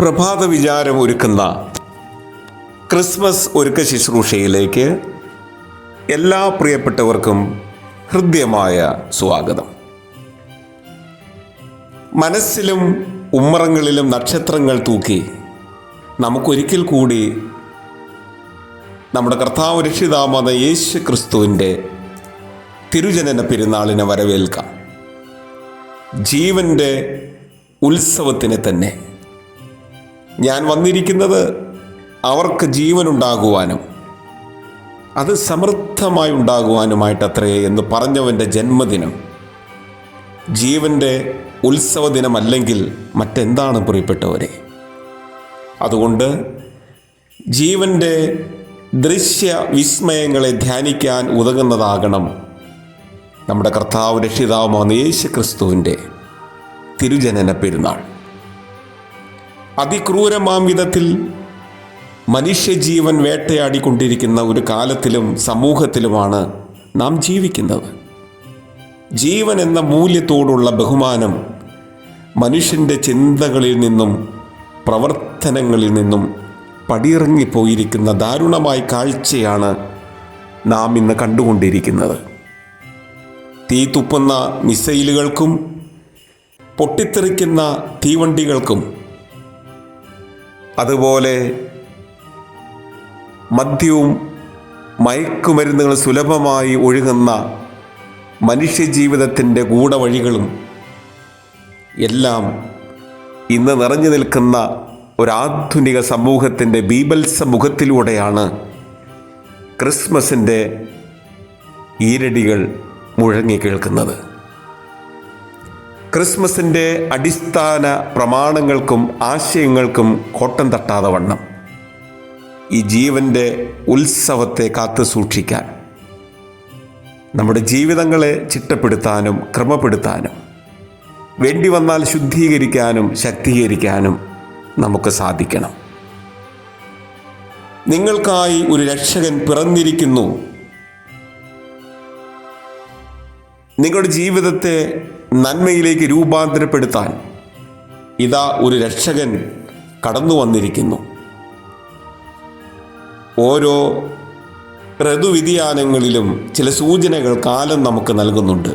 പ്രഭാത വിചാരം ഒരുക്കുന്ന ക്രിസ്മസ് ഒരുക്ക ശുശ്രൂഷയിലേക്ക് എല്ലാ പ്രിയപ്പെട്ടവർക്കും ഹൃദ്യമായ സ്വാഗതം. മനസ്സിലും ഉമ്മറങ്ങളിലും നക്ഷത്രങ്ങൾ തൂക്കി നമുക്കൊരിക്കൽ കൂടി നമ്മുടെ കർത്താവ് രക്ഷിതാവായ യേശു ക്രിസ്തുവിൻ്റെ തിരുജനന പെരുന്നാളിനെ വരവേൽക്കാം. ജീവൻ്റെ ഉത്സവത്തിന് തന്നെ ഞാൻ വന്നിരിക്കുന്നത് അവർക്ക് ജീവനുണ്ടാകുവാനും അത് സമൃദ്ധമായി ഉണ്ടാകുവാനുമായിട്ടത്രേ എന്ന് പറഞ്ഞവൻ്റെ ജന്മദിനം ജീവൻ്റെ ഉത്സവ ദിനമല്ലെങ്കിൽ മറ്റെന്താണ് പ്രിയപ്പെട്ടവരെ? അതുകൊണ്ട് ജീവൻ്റെ ദൃശ്യ വിസ്മയങ്ങളെ ധ്യാനിക്കാൻ ഉതകുന്നതാകണം നമ്മുടെ കർത്താവ് രക്ഷിതാവായ യേശു ക്രിസ്തുവിൻ്റെ തിരുജനന പെരുന്നാൾ. അതിക്രൂരമാം വിധത്തിൽ മനുഷ്യജീവൻ വേട്ടയാടിക്കൊണ്ടിരിക്കുന്ന ഒരു കാലത്തിലും സമൂഹത്തിലുമാണ് നാം ജീവിക്കുന്നത്. ജീവൻ എന്ന മൂല്യത്തോടുള്ള ബഹുമാനം മനുഷ്യൻ്റെ ചിന്തകളിൽ നിന്നും പ്രവർത്തനങ്ങളിൽ നിന്നും പടിയിറങ്ങിപ്പോയിരിക്കുന്ന ദാരുണമായ കാഴ്ചയാണ് നാം ഇന്ന് കണ്ടുകൊണ്ടിരിക്കുന്നത്. തീ തുപ്പുന്ന മിസൈലുകൾക്കും പൊട്ടിത്തെറിക്കുന്ന തീവണ്ടികൾക്കും അതുപോലെ മദ്യവും മയക്കുമരുന്നുകൾ സുലഭമായി ഒഴുകുന്ന മനുഷ്യജീവിതത്തിൻ്റെ ഗൂഢവഴികളും എല്ലാം ഇന്ന് നിറഞ്ഞു നിൽക്കുന്ന ഒരാധുനിക സമൂഹത്തിൻ്റെ ബീഭത്സ മുഖത്തിലൂടെയാണ് ക്രിസ്മസിൻ്റെ ഈരടികൾ മുഴങ്ങിക്കേൾക്കുന്നത്. ക്രിസ്മസിൻ്റെ അടിസ്ഥാന പ്രമാണങ്ങൾക്കും ആശയങ്ങൾക്കും കോട്ടം തട്ടാതെ വണ്ണം ഈ ജീവൻ്റെ ഉത്സവത്തെ കാത്തു സൂക്ഷിക്കാൻ നമ്മുടെ ജീവിതങ്ങളെ ചിട്ടപ്പെടുത്താനും ക്രമപ്പെടുത്താനും വേണ്ടി വന്നാൽ ശുദ്ധീകരിക്കാനും ശക്തീകരിക്കാനും നമുക്ക് സാധിക്കണം. നിങ്ങൾക്കായി ഒരു രക്ഷകൻ പിറന്നിരിക്കുന്നു. നിങ്ങളുടെ ജീവിതത്തെ നന്മയിലേക്ക് രൂപാന്തരപ്പെടുത്താൻ ഇതാ ഒരു രക്ഷകൻ കടന്നു വന്നിരിക്കുന്നു. ഓരോ ഋതുവ്യതിയാനങ്ങളിലും ചില സൂചനകൾ കാലം നമുക്ക് നൽകുന്നുണ്ട്.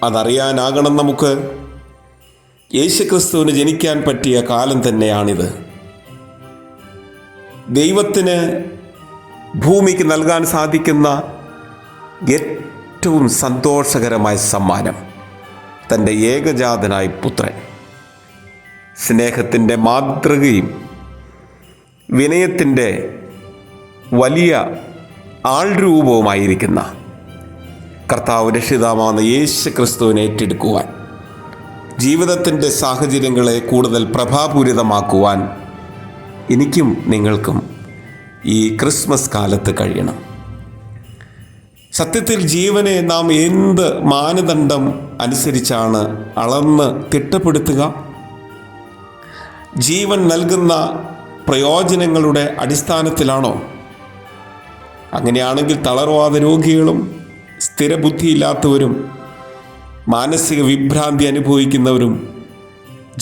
അതറിയാനാകണം നമുക്ക് യേശുക്രിസ്തുവിന് ജനിക്കാൻ പറ്റിയ കാലം തന്നെയാണിത്. ദൈവത്തിന് ഭൂമിക്ക് നൽകാൻ സാധിക്കുന്ന ഏറ്റവും സന്തോഷകരമായ സമ്മാനം തൻ്റെ ഏകജാതനായ പുത്രൻ, സ്നേഹത്തിൻ്റെ മാതൃകയും വിനയത്തിൻ്റെ വലിയ ആൾരൂപവുമായിരിക്കുന്ന കർത്താവ് രക്ഷിതാവായ യേശു ക്രിസ്തുവിനെ ഏറ്റെടുക്കുവാൻ, ജീവിതത്തിൻ്റെ സാഹചര്യങ്ങളെ കൂടുതൽ പ്രഭാപൂരിതമാക്കുവാൻ എനിക്കും നിങ്ങൾക്കും ഈ ക്രിസ്മസ് കാലത്ത് കഴിയണം. സത്യത്തിൽ ജീവനെ നാം എന്ത് മാനദണ്ഡം അനുസരിച്ചാണ് അളന്ന് തിട്ടപ്പെടുത്തുക? ജീവൻ നൽകുന്ന പ്രയോജനങ്ങളുടെ അടിസ്ഥാനത്തിലാണോ? അങ്ങനെയാണെങ്കിൽ തളർവാദ രോഗികളും സ്ഥിരബുദ്ധിയില്ലാത്തവരും മാനസിക വിഭ്രാന്തി അനുഭവിക്കുന്നവരും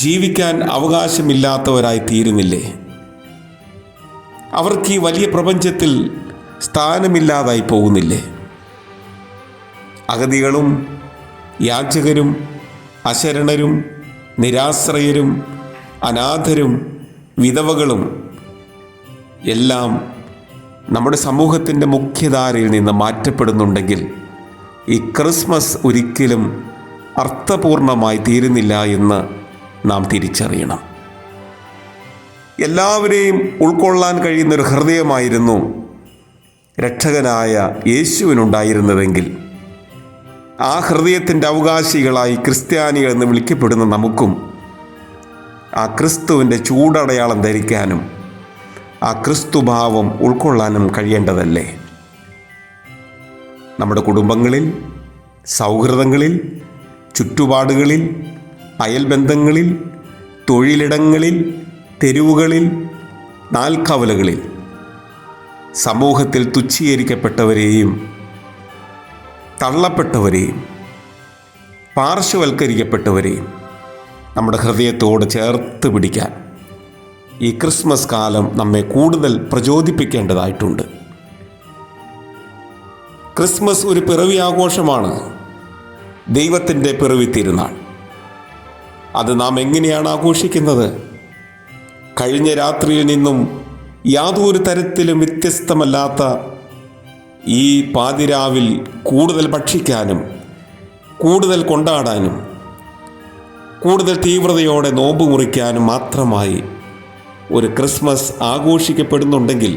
ജീവിക്കാൻ അവകാശമില്ലാത്തവരായി തീരുന്നില്ലേ? അവർക്ക് ഈ വലിയ പ്രപഞ്ചത്തിൽ സ്ഥാനമില്ലാതായി പോകുന്നില്ലേ? അഗതികളും യാചകരും അശരണരും നിരാശ്രയരും അനാഥരും വിധവകളും എല്ലാം നമ്മുടെ സമൂഹത്തിൻ്റെ മുഖ്യധാരയിൽ നിന്ന് മാറ്റപ്പെടുന്നുണ്ടെങ്കിൽ ഈ ക്രിസ്മസ് ഒരിക്കലും അർത്ഥപൂർണമായി തീരുന്നില്ല എന്ന് നാം തിരിച്ചറിയണം. എല്ലാവരെയും ഉൾക്കൊള്ളാൻ കഴിയുന്നൊരു ഹൃദയമായിരുന്നു രക്ഷകനായ യേശുവിനുണ്ടായിരുന്നതെങ്കിൽ ആ ഹൃദയത്തിൻ്റെ അവകാശികളായി ക്രിസ്ത്യാനികൾ എന്ന് വിളിക്കപ്പെടുന്ന നമുക്കും ആ ക്രിസ്തുവിൻ്റെ ചൂടടയാളം ധരിക്കാനും ആ ക്രിസ്തുഭാവം ഉൾക്കൊള്ളാനും കഴിയേണ്ടതല്ലേ? നമ്മുടെ കുടുംബങ്ങളിൽ, സൗഹൃദങ്ങളിൽ, ചുറ്റുപാടുകളിൽ, അയൽബന്ധങ്ങളിൽ, തൊഴിലിടങ്ങളിൽ, തെരുവുകളിൽ, നാൽക്കവലകളിൽ സമൂഹത്തിൽ തുച്ഛീകരിക്കപ്പെട്ടവരെയും തള്ളപ്പെട്ടവരെയും പാർശ്വവൽക്കരിക്കപ്പെട്ടവരെയും നമ്മുടെ ഹൃദയത്തോട് ചേർത്ത് പിടിക്കാൻ ഈ ക്രിസ്മസ് കാലം നമ്മെ കൂടുതൽ പ്രചോദിപ്പിക്കേണ്ടതായിട്ടുണ്ട്. ക്രിസ്മസ് ഒരു പിറവി ആഘോഷമാണ്, ദൈവത്തിൻ്റെ പിറവി തിരുനാൾ. അത് നാം എങ്ങനെയാണ് ആഘോഷിക്കുന്നത്? കഴിഞ്ഞ രാത്രിയിൽ നിന്നും യാതൊരു തരത്തിലും വ്യത്യസ്തമല്ലാത്ത ഈ പാതിരാവിൽ കൂടുതൽ ഭക്ഷിക്കാനും കൂടുതൽ കൊണ്ടാടാനും കൂടുതൽ തീവ്രതയോടെ നോമ്പ് മുറിക്കാനും മാത്രമായി ഒരു ക്രിസ്മസ് ആഘോഷിക്കപ്പെടുന്നുണ്ടെങ്കിൽ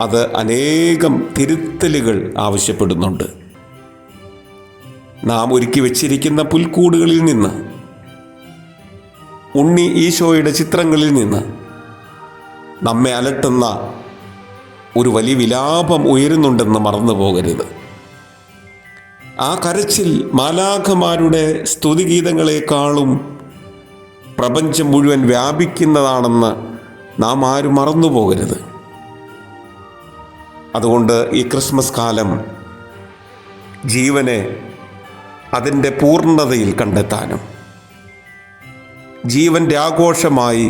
അത് അനേകം തിരുത്തലുകൾ ആവശ്യപ്പെടുന്നുണ്ട്. നാം ഒരുക്കി വച്ചിരിക്കുന്ന പുൽക്കൂടുകളിൽ നിന്ന്, ഉണ്ണി ഈശോയുടെ ചിത്രങ്ങളിൽ നിന്ന് നമ്മെ അലട്ടുന്ന ഒരു വലിയ വിലാപം ഉയരുന്നുണ്ടെന്ന് മറന്നു പോകരുത്. ആ കരച്ചിൽ മാലാഖമാരുടെ സ്തുതിഗീതങ്ങളെക്കാളും പ്രപഞ്ചം മുഴുവൻ വ്യാപിക്കുന്നതാണെന്ന് നാം ആരും മറന്നു പോകരുത്. അതുകൊണ്ട് ഈ ക്രിസ്മസ് കാലം ജീവനെ അതിൻ്റെ പൂർണ്ണതയിൽ കണ്ടെത്താനും ജീവൻ്റെ ആഘോഷമായി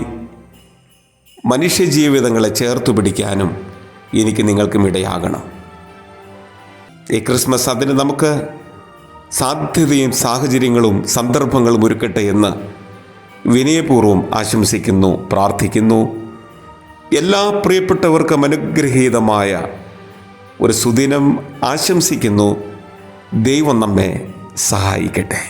മനുഷ്യജീവിതങ്ങളെ ചേർത്തു പിടിക്കാനും എനിക്ക് നിങ്ങൾക്കും ഇടയാകണം. ഈ ക്രിസ്മസ് അതിന് നമുക്ക് സാധ്യതയും സാഹചര്യങ്ങളും സന്ദർഭങ്ങളും ഒരുക്കട്ടെ എന്ന് വിനയപൂർവ്വം ആശംസിക്കുന്നു, പ്രാർത്ഥിക്കുന്നു. എല്ലാ പ്രിയപ്പെട്ടവർക്കും അനുഗ്രഹീതമായ ഒരു സുദിനം ആശംസിക്കുന്നു. ദൈവം നമ്മെ സഹായിക്കട്ടെ.